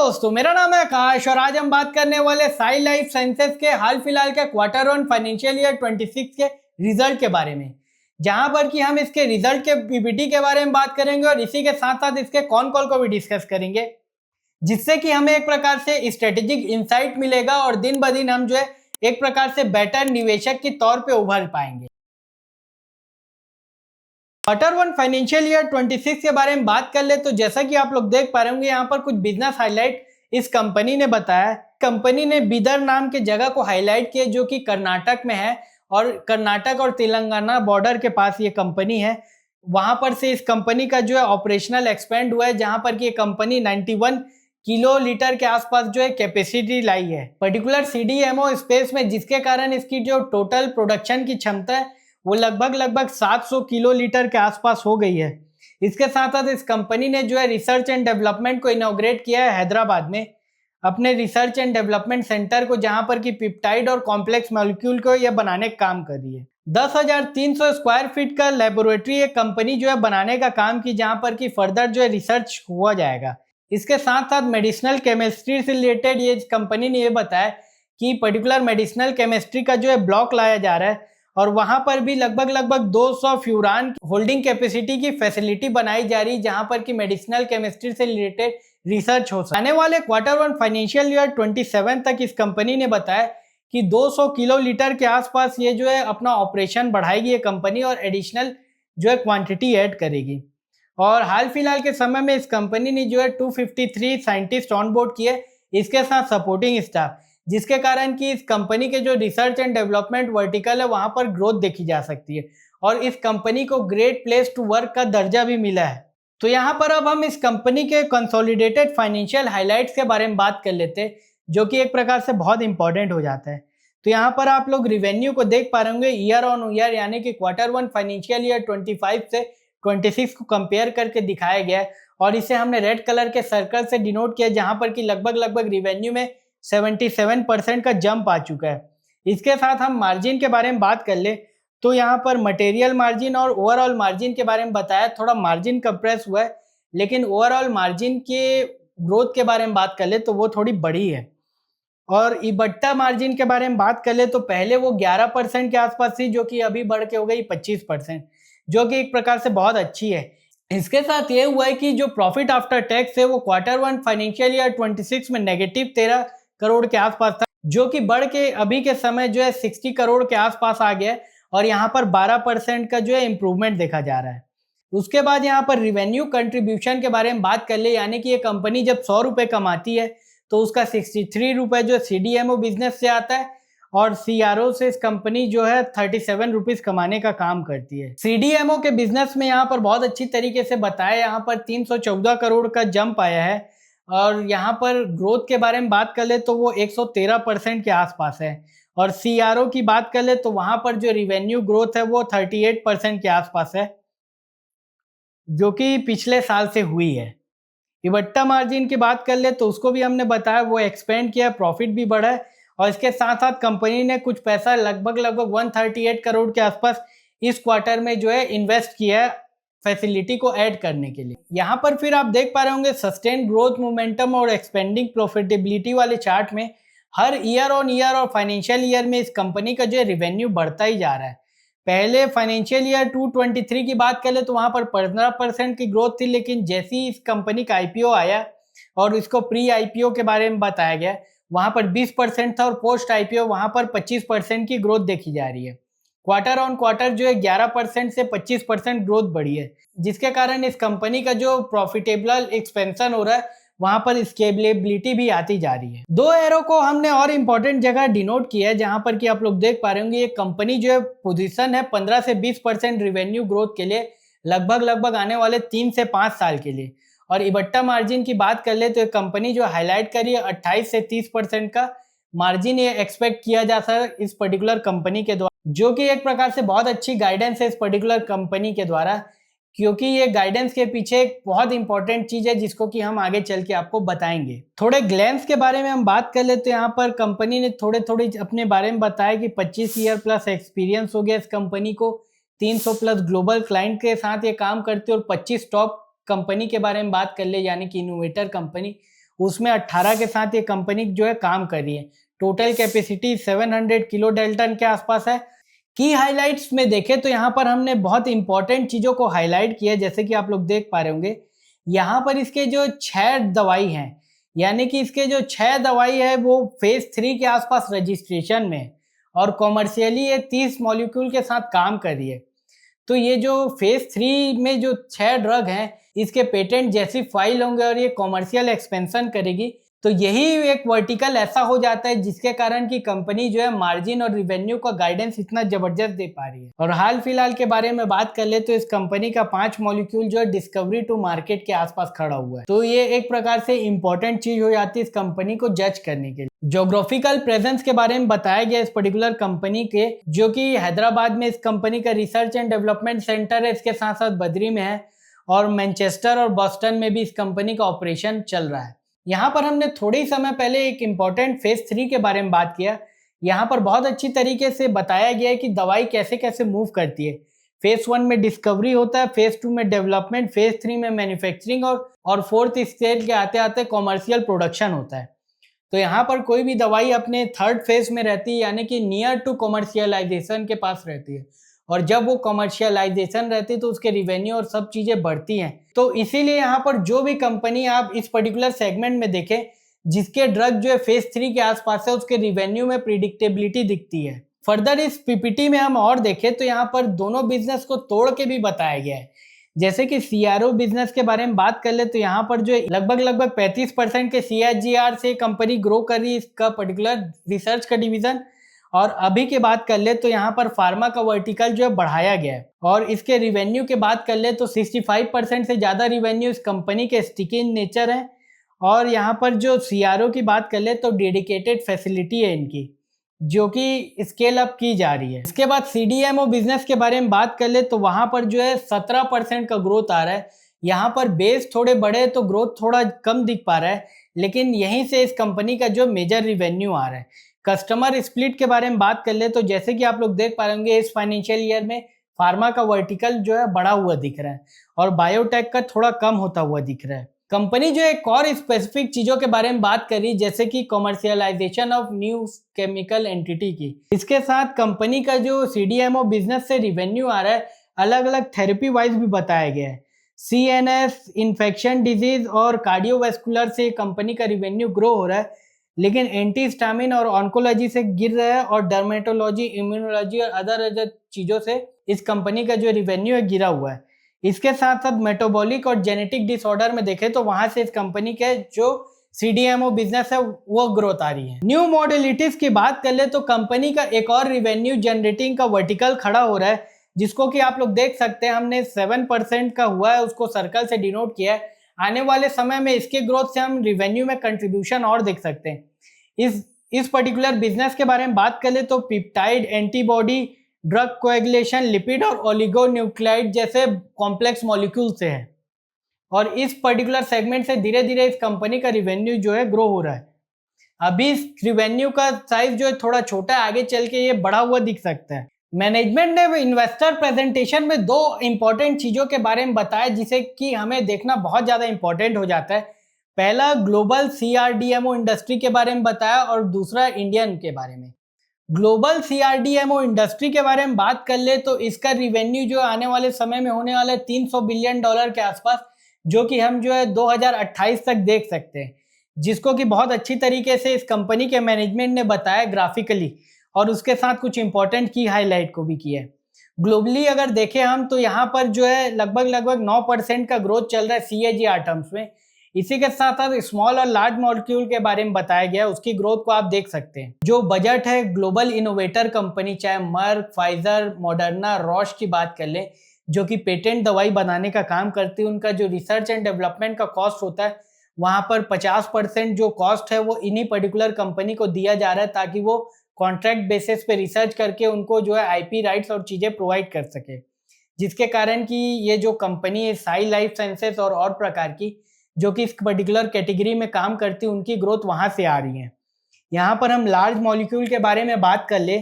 दोस्तों, मेरा नाम है आकाश और आज हम बात करने वाले साई लाइफ साइंसेज के हाल फिलहाल के क्वार्टर वन फाइनेंशियल ईयर 26 के रिजल्ट के बारे में, जहां पर कि हम इसके रिजल्ट के पीपीटी के बारे में बात करेंगे और इसी के साथ साथ इसके कॉन कॉल को भी डिस्कस करेंगे, जिससे कि हमें एक प्रकार से स्ट्रेटेजिक इंसाइट मिलेगा और दिन ब दिन हम जो है एक प्रकार से बेटर निवेशक के तौर पे उभर पाएंगे। क्वार्टर वन फाइनेंशियल ईयर 26 के बारे में बात कर ले तो जैसा कि आप लोग देख पा रहे होंगे, यहाँ पर कुछ बिजनेस हाईलाइट इस कंपनी ने बताया। कंपनी ने बीदर नाम के जगह को हाईलाइट किया जो कि कर्नाटक में है और कर्नाटक और तेलंगाना बॉर्डर के पास ये कंपनी है। वहां पर से इस कंपनी का जो है ऑपरेशनल एक्सपेंड हुआ है, जहां पर कि ये कंपनी 91 किलो लीटर के आसपास जो है कैपेसिटी लाई है पर्टिकुलर सीडीएमओ स्पेस में, जिसके कारण इसकी जो टोटल प्रोडक्शन की क्षमता है वो लगभग 700 किलो लीटर के आसपास हो गई है। इसके साथ साथ इस कंपनी ने जो है रिसर्च एंड डेवलपमेंट को इनॉग्रेट किया है हैदराबाद में, अपने रिसर्च एंड डेवलपमेंट सेंटर को, जहां पर कि पेप्टाइड और कॉम्प्लेक्स मॉलिक्यूल को यह बनाने का काम कर रही है। 10,300 स्क्वायर फीट का लेबोरेटरी एक कंपनी जो है बनाने का काम की, जहां पर कि फर्दर जो है रिसर्च हुआ जाएगा। इसके साथ साथ मेडिसिनल केमिस्ट्री से रिलेटेड ये कंपनी ने ये बताया कि पर्टिकुलर मेडिसिनल केमिस्ट्री का जो है ब्लॉक लाया जा रहा है और वहां पर भी लगभग 200 फ्यूरान होल्डिंग कैपेसिटी की फैसिलिटी बनाई जा रही है, जहां पर कि मेडिसिनल केमिस्ट्री से रिलेटेड रिसर्च हो सके। आने वाले क्वार्टर वन फाइनेंशियल ईयर 27 तक इस कंपनी ने बताया कि 200 किलो लीटर के आसपास ये जो है अपना ऑपरेशन बढ़ाएगी ये कंपनी और एडिशनल जो है क्वांटिटी ऐड करेगी। और हाल फिलहाल के समय में इस कंपनी ने जो है 253 साइंटिस्ट ऑन बोर्ड किए, इसके साथ सपोर्टिंग स्टाफ, जिसके कारण कि इस कंपनी के जो रिसर्च एंड डेवलपमेंट वर्टिकल है वहां पर ग्रोथ देखी जा सकती है और इस कंपनी को ग्रेट प्लेस टू वर्क का दर्जा भी मिला है। तो यहाँ पर अब हम इस कंपनी के कंसोलिडेटेड फाइनेंशियल हाइलाइट्स के बारे में बात कर लेते हैं, जो कि एक प्रकार से बहुत इंपॉर्टेंट हो जाता है। तो यहाँ पर आप लोग रिवेन्यू को देख पा रहे होंगे ईयर ऑन ईयर, यानी कि क्वार्टर वन फाइनेंशियल ईयर 25 से 26 को कंपेयर करके दिखाया गया है और इसे हमने रेड कलर के सर्कल से डिनोट किया, जहां पर कि लगभग रिवेन्यू में 77% का जंप आ चुका है। इसके साथ हम मार्जिन के बारे में बात कर ले तो यहाँ पर मटेरियल मार्जिन और ओवरऑल मार्जिन के बारे में बताया। थोड़ा मार्जिन कंप्रेस हुआ है, लेकिन ओवरऑल मार्जिन के ग्रोथ के बारे में बात कर ले तो वो थोड़ी बड़ी है। और इबट्टा मार्जिन के बारे में बात कर ले तो पहले वो 11% के आसपास थी, जो कि अभी बढ़ के हो गई 25%, जो कि एक प्रकार से बहुत अच्छी है। इसके साथ ये हुआ है कि जो प्रॉफिट आफ्टर टैक्स है वो क्वार्टर वन फाइनेंशियल ईयर 26 में -13 करोड़ के आसपास था, जो कि बढ़ के अभी के समय जो है 60 करोड़ के आसपास आ गया है और यहाँ पर 12% का जो है इंप्रूवमेंट देखा जा रहा है। उसके बाद यहाँ पर रिवेन्यू कंट्रीब्यूशन के बारे में बात कर ले, यानी कि ये कंपनी जब 100 रुपए कमाती है तो उसका 63 रुपए जो सीडीएमओ बिजनेस से आता है और सीआरओ से इस कंपनी जो है 37 रुपीज कमाने का काम करती है। सीडीएमओ के बिजनेस में यहाँ पर बहुत अच्छी तरीके से बताया, यहाँ पर 314 करोड़ का जंप आया है और यहाँ पर ग्रोथ के बारे में बात कर ले तो वो 113% के आसपास है और सीआरओ की बात कर ले तो वहां पर जो रिवेन्यू ग्रोथ है वो 38% के आसपास है, जो कि पिछले साल से हुई है। इबट्टा मार्जिन की बात कर ले तो उसको भी हमने बताया, वो एक्सपेंड किया, प्रॉफिट भी बढ़ा है और इसके साथ साथ कंपनी ने कुछ पैसा लगभग 138 करोड़ के आसपास इस क्वार्टर में जो है इन्वेस्ट किया है फैसिलिटी को ऐड करने के लिए। यहाँ पर फिर आप देख पा रहे होंगे सस्टेन ग्रोथ मोमेंटम और एक्सपेंडिंग प्रॉफिटेबिलिटी वाले चार्ट में हर ईयर ऑन ईयर और फाइनेंशियल ईयर में इस कंपनी का जो है रिवेन्यू बढ़ता ही जा रहा है। पहले फाइनेंशियल ईयर 223 की बात करें तो वहां पर 15% की ग्रोथ थी, लेकिन जैसे ही इस कंपनी का आईपीओ आया और इसको प्री आईपीओ के बारे में बताया गया, वहां पर 20% था और पोस्ट आईपीओ वहां पर 25% की ग्रोथ देखी जा रही है। क्वार्टर ऑन क्वार्टर जो है 11% से 25% ग्रोथ बढ़ी है, जिसके कारण इस कंपनी का जो प्रॉफिटेबल एक्सपेंशन हो रहा है वहां पर स्केलेबिलिटी भी आती जा रही है। दो एरो को हमने और इंपॉर्टेंट जगह डिनोट किया है, जहां पर कि आप लोग देख पा रहे होंगे ये कंपनी जो है पोजीशन है 15 से 20% रिवेन्यू ग्रोथ के लिए लगभग आने वाले 3 से 5 साल के लिए। और इबट्टा मार्जिन की बात कर ले तो ये कंपनी जो हाईलाइट करी है 28 से 30% का मार्जिन ये एक्सपेक्ट किया जा सकता है इस पर्टिकुलर कंपनी के द्वारा, जो कि एक प्रकार से बहुत अच्छी गाइडेंस है इस पर्टिकुलर कंपनी के द्वारा, क्योंकि ये गाइडेंस के पीछे एक बहुत इंपॉर्टेंट चीज है जिसको कि हम आगे चल के आपको बताएंगे। थोड़े ग्लैंस के बारे में हम बात कर ले तो यहाँ पर कंपनी ने थोड़े अपने बारे में बताया कि 25 ईयर प्लस एक्सपीरियंस हो गया इस कंपनी को, 300 प्लस ग्लोबल क्लाइंट के साथ ये काम करते और 25 टॉप कंपनी के बारे में बात कर ले, यानी कि इनोवेटर कंपनी, उसमें 18 के साथ ये कंपनी जो है काम कर रही है। टोटल कैपेसिटी 700 किलो डेल्टन के आसपास है। की हाइलाइट्स में देखें तो यहाँ पर हमने बहुत इंपॉर्टेंट चीज़ों को हाईलाइट किया, जैसे कि आप लोग देख पा रहे होंगे यहाँ पर इसके जो 6 दवाई हैं, यानी कि इसके जो 6 दवाई है वो फेज 3 के आसपास रजिस्ट्रेशन में और कॉमर्शियली ये 30 मॉलिक्यूल के साथ काम कर रही है। तो ये जो फेज 3 में जो 6 ड्रग हैं इसके पेटेंट जैसी फाइल होंगे और ये कॉमर्शियल एक्सपेंशन करेगी, तो यही एक वर्टिकल ऐसा हो जाता है जिसके कारण की कंपनी जो है मार्जिन और रिवेन्यू का गाइडेंस इतना जबरदस्त दे पा रही है। और हाल फिलहाल के बारे में बात कर ले तो इस कंपनी का 5 मॉलिक्यूल जो है डिस्कवरी टू मार्केट के आसपास खड़ा हुआ है। तो ये एक प्रकार से इंपॉर्टेंट चीज हो जाती है इस कंपनी को जज करने के लिए। ज्योग्राफिकल प्रेजेंस के बारे में बताया गया इस पर्टिकुलर कंपनी के, जो कि हैदराबाद में इस कंपनी का रिसर्च एंड डेवलपमेंट सेंटर है, इसके साथ साथ बद्री में है और मैनचेस्टर और बॉस्टन में भी इस कंपनी का ऑपरेशन चल रहा है। यहाँ पर हमने थोड़े ही समय पहले एक इम्पॉर्टेंट फेज 3 के बारे में बात किया। यहाँ पर बहुत अच्छी तरीके से बताया गया है कि दवाई कैसे कैसे मूव करती है। फेज 1 में डिस्कवरी होता है, फेज 2 में डेवलपमेंट, फेज 3 में मैन्युफैक्चरिंग और फोर्थ स्टेज के आते आते कॉमर्शियल प्रोडक्शन होता है। तो यहाँ पर कोई भी दवाई अपने थर्ड फेज में रहती है, यानी कि नियर टू कॉमर्शियलाइजेशन के पास रहती है, और जब वो कॉमर्शियलाइजेशन रहती है तो उसके रिवेन्यू और सब चीजें बढ़ती हैं। तो इसीलिए यहाँ पर जो भी कंपनी आप इस पर्टिकुलर सेगमेंट में देखें जिसके ड्रग जो है फेज 3 के आसपास है, उसके रिवेन्यू में प्रिडिक्टेबिलिटी दिखती है। फर्दर इस पीपीटी में हम और देखें तो यहाँ पर दोनों बिजनेस को तोड़ के भी बताया गया है। जैसे कि सीआरओ बिजनेस के बारे में बात कर ले तो यहाँ पर जो लगभग 35% के CAGR से कंपनी ग्रो कर रही है, इसका पर्टिकुलर रिसर्च का डिवीजन। और अभी की बात कर ले तो यहाँ पर फार्मा का वर्टिकल जो है बढ़ाया गया है, और इसके रिवेन्यू की बात कर ले तो 65% से ज़्यादा रिवेन्यू इस कंपनी के स्टिकी इन नेचर है। और यहाँ पर जो सीआरओ की बात कर ले तो डेडिकेटेड फैसिलिटी है इनकी, जो कि स्केल अप की जा रही है। इसके बाद CDMO बिजनेस के बारे में बात कर ले तो वहाँ पर जो है 17% का ग्रोथ आ रहा है। यहाँ पर बेस थोड़े बड़े तो ग्रोथ थोड़ा कम दिख पा रहा है, लेकिन यहीं से इस कंपनी का जो मेजर रिवेन्यू आ रहा है। कस्टमर स्प्लिट के बारे में बात कर ले तो जैसे कि आप लोग देख पा रहे होंगे इस फाइनेंशियल ईयर में फार्मा का वर्टिकल जो है बढ़ा हुआ दिख रहा है और बायोटेक का थोड़ा कम होता हुआ दिख रहा है। कंपनी जो एक और स्पेसिफिक चीजों के बारे में बात करी, जैसे कि commercialisation of new chemical entity की। इसके साथ कंपनी का जो CDMO बिजनेस से रिवेन्यू आ रहा है अलग अलग थेरेपी वाइज भी बताया गया है। CNS, इन्फेक्शन डिजीज और कार्डियोवैस्कुलर से कंपनी का रिवेन्यू ग्रो हो रहा है, लेकिन एंटीस्टामिन और ऑन्कोलॉजी से गिर रहा है, और डर्मेटोलॉजी, इम्यूनोलॉजी और अदर चीजों से इस कंपनी का जो रिवेन्यू है गिरा हुआ है। इसके साथ साथ मेटाबॉलिक और जेनेटिक डिसऑर्डर में देखें तो वहां से इस कंपनी के जो CDMO बिजनेस है वो ग्रोथ आ रही है। न्यू मॉडलिटीज की बात कर ले तो कंपनी का एक और रिवेन्यू जनरेटिंग का वर्टिकल खड़ा हो रहा है, जिसको कि आप लोग देख सकते हैं हमने 7% का हुआ है उसको सर्कल से डिनोट किया है। आने वाले समय में इसके ग्रोथ से हम रिवेन्यू में कंट्रीब्यूशन और देख सकते हैं। इस पर्टिकुलर बिजनेस के बारे में बात कर ले तो पिप्टाइड, एंटीबॉडी, ड्रग कोएगुलेशन, लिपिड और ओलिगोन्यूक्लियोटाइड जैसे कॉम्प्लेक्स मॉलिक्यूल से है, और इस पर्टिकुलर सेगमेंट से धीरे धीरे इस कंपनी का रिवेन्यू जो है ग्रो हो रहा है। अभी इस रिवेन्यू का साइज जो है थोड़ा छोटा है, आगे चल के ये बड़ा हुआ दिख सकता है। मैनेजमेंट ने इन्वेस्टर प्रेजेंटेशन में 2 इंपॉर्टेंट चीजों के बारे में बताया जिसे कि हमें देखना बहुत ज्यादा इंपॉर्टेंट हो जाता है। पहला ग्लोबल CRDMO इंडस्ट्री के बारे में बताया और दूसरा इंडियन के बारे में। ग्लोबल CRDMO इंडस्ट्री के बारे में बात कर ले तो इसका रिवेन्यू जो आने वाले समय में होने वाला है $300 बिलियन के आसपास, जो कि हम जो है 2028 तक देख सकते हैं, जिसको कि बहुत अच्छी तरीके से इस कंपनी के मैनेजमेंट ने बताया ग्राफिकली, और उसके साथ कुछ इंपॉर्टेंट की हाईलाइट को भी किया है। ग्लोबली अगर देखें हम तो यहाँ पर जो है लगभग 9% का ग्रोथ चल रहा है CAGR टर्म्स में। इसी के साथ साथ स्मॉल और लार्ज मॉलिक्यूल के बारे में बताया गया, उसकी ग्रोथ को आप देख सकते हैं। जो बजट है ग्लोबल इनोवेटर कंपनी, चाहे मर्क, फाइजर, मॉडर्ना, रॉश की बात कर ले, जो कि पेटेंट दवाई बनाने का काम करती है, उनका जो रिसर्च एंड डेवलपमेंट का कॉस्ट होता है वहां पर 50% जो कॉस्ट है वो इन्हीं पर्टिकुलर कंपनी को दिया जा रहा है, ताकि वो कॉन्ट्रैक्ट बेसिस पे रिसर्च करके उनको जो है IP राइट्स और चीजें प्रोवाइड कर सके, जिसके कारण कि ये जो कंपनी है साई लाइफ साइंसेस और प्रकार की जो कि इस पर्टिकुलर कैटेगरी में काम करती है, उनकी ग्रोथ वहां से आ रही है। यहाँ पर हम लार्ज मॉलिक्यूल के बारे में बात कर ले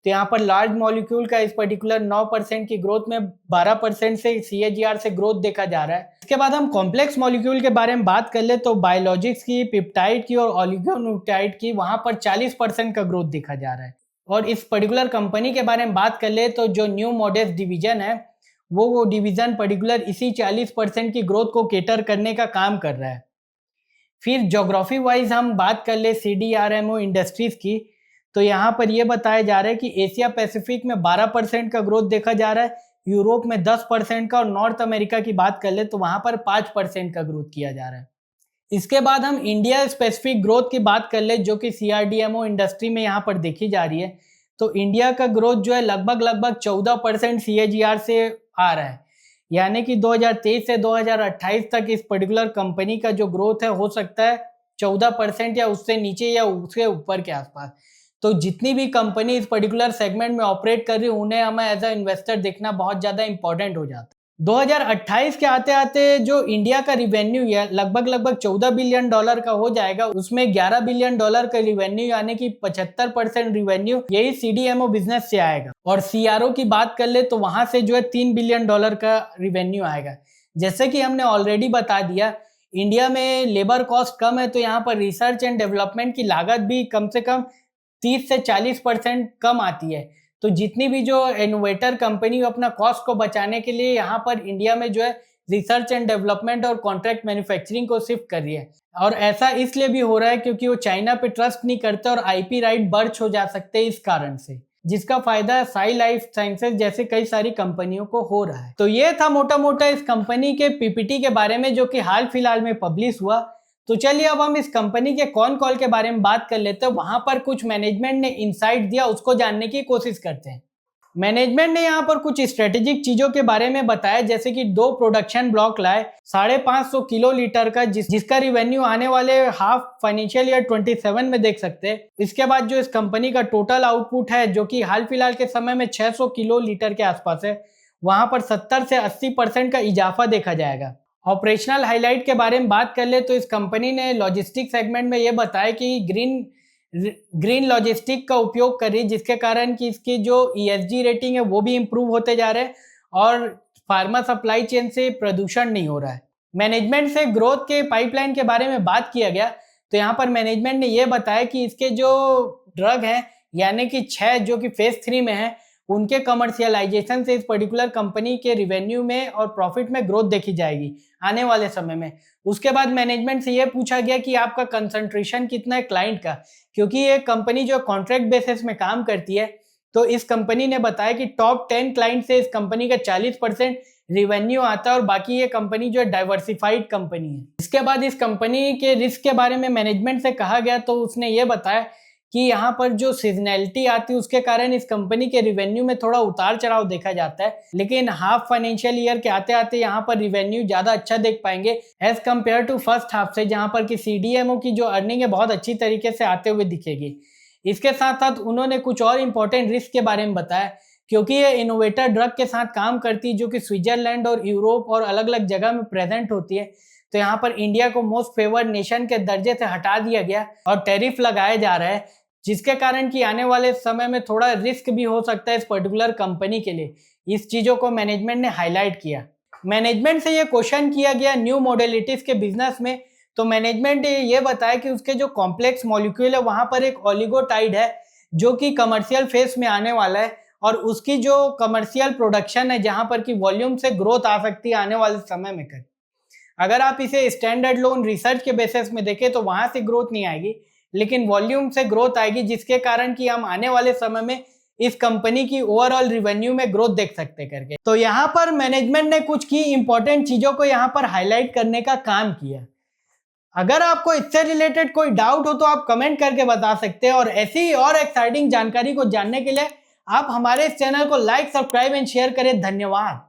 तो यहाँ पर लार्ज मॉलिक्यूल का इस पर्टिकुलर 9% की ग्रोथ में 12% से CAGR से ग्रोथ देखा जा रहा है। इसके बाद हम कॉम्प्लेक्स मॉलिक्यूल के बारे में बात कर ले तो बायोलॉजिक्स की, पेप्टाइड की और ऑलिगोन्यूक्लियोटाइड की वहां पर 40% का ग्रोथ देखा जा रहा है। और इस पर्टिकुलर कंपनी के बारे में बात कर ले तो जो न्यू मॉडेस्ट डिवीजन है वो डिवीजन पर्टिकुलर इसी 40% की ग्रोथ को केटर करने का काम कर रहा है। फिर ज्योग्राफी वाइज हम बात कर ले CDRMO इंडस्ट्रीज की, तो यहाँ पर यह बताया जा रहा है कि एशिया पैसिफिक में 12% का ग्रोथ देखा जा रहा है, यूरोप में 10% का और नॉर्थ अमेरिका की बात कर ले तो वहां पर 5% का ग्रोथ किया जा रहा है। इसके बाद हम इंडिया स्पेसिफिक ग्रोथ की बात कर ले जो कि CRDMO इंडस्ट्री में यहाँ पर देखी जा रही है। तो इंडिया का ग्रोथ जो है लगभग 14% CAGR से आ रहा है, यानी कि 2023 से 2028 तक इस पर्टिकुलर कंपनी का जो ग्रोथ है हो सकता है 14% या उससे नीचे या उसके ऊपर के आसपास। तो जितनी भी कंपनी इस पर्टिकुलर सेगमेंट में ऑपरेट कर रही है उन्हें हमें एज अ इन्वेस्टर देखना बहुत ज़्यादा इंपॉर्टेंट हो जाता है। 2028 के आते आते जो इंडिया का रिवेन्यू है लगभग 14 बिलियन डॉलर का हो जाएगा, उसमें 11 बिलियन डॉलर का रिवेन्यू यानी कि 75% रिवेन्यू यही CDMO बिजनेस से आएगा। और CRO की बात कर ले तो वहां से जो है 3 बिलियन डॉलर का रिवेन्यू आएगा। जैसे कि हमने ऑलरेडी बता दिया, इंडिया में लेबर कॉस्ट कम है तो यहाँ पर रिसर्च एंड डेवलपमेंट की लागत भी कम से कम 30 से 40% कम आती है। तो जितनी भी जो इनोवेटर कंपनी अपना कॉस्ट को बचाने के लिए यहाँ पर इंडिया में जो है रिसर्च एंड डेवलपमेंट और कॉन्ट्रैक्ट मैन्युफैक्चरिंग को शिफ्ट कर रही है। और ऐसा इसलिए भी हो रहा है क्योंकि वो चाइना पे ट्रस्ट नहीं करते और IP राइट बर्च हो जा सकते हैं इस कारण से, जिसका फायदा साई लाइफ साइंसेज जैसे कई सारी कंपनियों को हो रहा है। तो ये था मोटा मोटा इस कंपनी के PPT के बारे में जो कि हाल फिलहाल में पब्लिश हुआ। तो चलिए अब हम इस कंपनी के कॉन कॉल के बारे में बात कर लेते हैं। वहां पर कुछ मैनेजमेंट ने इनसाइट दिया, उसको जानने की कोशिश करते हैं। मैनेजमेंट ने यहाँ पर कुछ स्ट्रेटेजिक चीजों के बारे में बताया, जैसे कि 2 प्रोडक्शन ब्लॉक लाए 550 किलो लीटर का जिसका रिवेन्यू आने वाले हाफ फाइनेंशियल ईयर 27 में देख सकते हैं। इसके बाद जो इस कंपनी का टोटल आउटपुट है जो कि हाल फिलहाल के समय में 600 किलो लीटर के आसपास है, वहां पर 70 से 80% का इजाफा देखा जाएगा। ऑपरेशनल हाईलाइट के बारे में बात कर ले तो इस कंपनी ने लॉजिस्टिक सेगमेंट में यह बताया कि ग्रीन लॉजिस्टिक का उपयोग कर रही है, जिसके कारण कि इसकी जो ESG रेटिंग है वो भी इम्प्रूव होते जा रहे हैं और फार्मा सप्लाई चेन से प्रदूषण नहीं हो रहा है। मैनेजमेंट से ग्रोथ के पाइपलाइन के बारे में बात किया गया तो यहाँ पर मैनेजमेंट ने यह बताया कि इसके जो ड्रग हैं यानी कि 6 जो कि फेज 3 में है उनके कमर्शियलाइजेशन से इस पर्टिकुलर कंपनी के रिवेन्यू में और प्रॉफिट में ग्रोथ देखी जाएगी आने वाले समय में। उसके बाद मैनेजमेंट से यह पूछा गया कि आपका कंसंट्रेशन कितना है क्लाइंट का, क्योंकि ये कंपनी जो कॉन्ट्रैक्ट बेसिस में काम करती है। तो इस कंपनी ने बताया कि टॉप 10 क्लाइंट से इस कंपनी का 40% रिवेन्यू आता है और बाकी ये कंपनी जो है डाइवर्सिफाइड कंपनी है। इसके बाद इस कंपनी के रिस्क के बारे में मैनेजमेंट से कहा गया तो उसने ये बताया कि यहाँ पर जो सीजनैलिटी आती है उसके कारण इस कंपनी के रिवेन्यू में थोड़ा उतार चढ़ाव देखा जाता है, लेकिन हाफ फाइनेंशियल ईयर के आते आते यहाँ पर रिवेन्यू ज्यादा अच्छा देख पाएंगे as compared to first half से, जहाँ पर कि CDMO की जो अर्निंग है बहुत अच्छी तरीके से आते हुए दिखेगी। इसके साथ साथ उन्होंने कुछ और इंपॉर्टेंट रिस्क के बारे में बताया, क्योंकि ये इनोवेटर ड्रग के साथ काम करती है जो कि स्विट्जरलैंड और यूरोप और अलग अलग जगह में प्रेजेंट होती है। तो यहाँ पर इंडिया को मोस्ट फेवर्ड नेशन के दर्जे से हटा दिया गया और टैरिफ लगाया जा रहा है, जिसके कारण कि आने वाले समय में थोड़ा रिस्क भी हो सकता है इस पर्टिकुलर कंपनी के लिए। इस चीजों को मैनेजमेंट ने हाईलाइट किया। मैनेजमेंट से ये क्वेश्चन किया गया न्यू मॉडलिटीज के बिजनेस में, तो मैनेजमेंट ने ये बताया कि उसके जो कॉम्प्लेक्स मॉलिक्यूल है वहां पर एक ओलिगोटाइड है जो कि कमर्शियल फेज में आने वाला है और उसकी जो कमर्शियल प्रोडक्शन है जहां पर कि वॉल्यूम से ग्रोथ आ सकती है आने वाले समय में कर। अगर आप इसे स्टैंडर्ड लोन रिसर्च के बेसिस में देखें तो वहां से ग्रोथ नहीं आएगी, लेकिन वॉल्यूम से ग्रोथ आएगी, जिसके कारण कि हम आने वाले समय में इस कंपनी की ओवरऑल रिवेन्यू में ग्रोथ देख सकते करके। तो यहाँ पर मैनेजमेंट ने कुछ की इंपॉर्टेंट चीजों को यहाँ पर हाईलाइट करने का काम किया। अगर आपको इससे रिलेटेड कोई डाउट हो तो आप कमेंट करके बता सकते हैं और ऐसी और एक्साइटिंग जानकारी को जानने के लिए आप हमारे इस चैनल को लाइक, सब्सक्राइब एंड शेयर करें। धन्यवाद।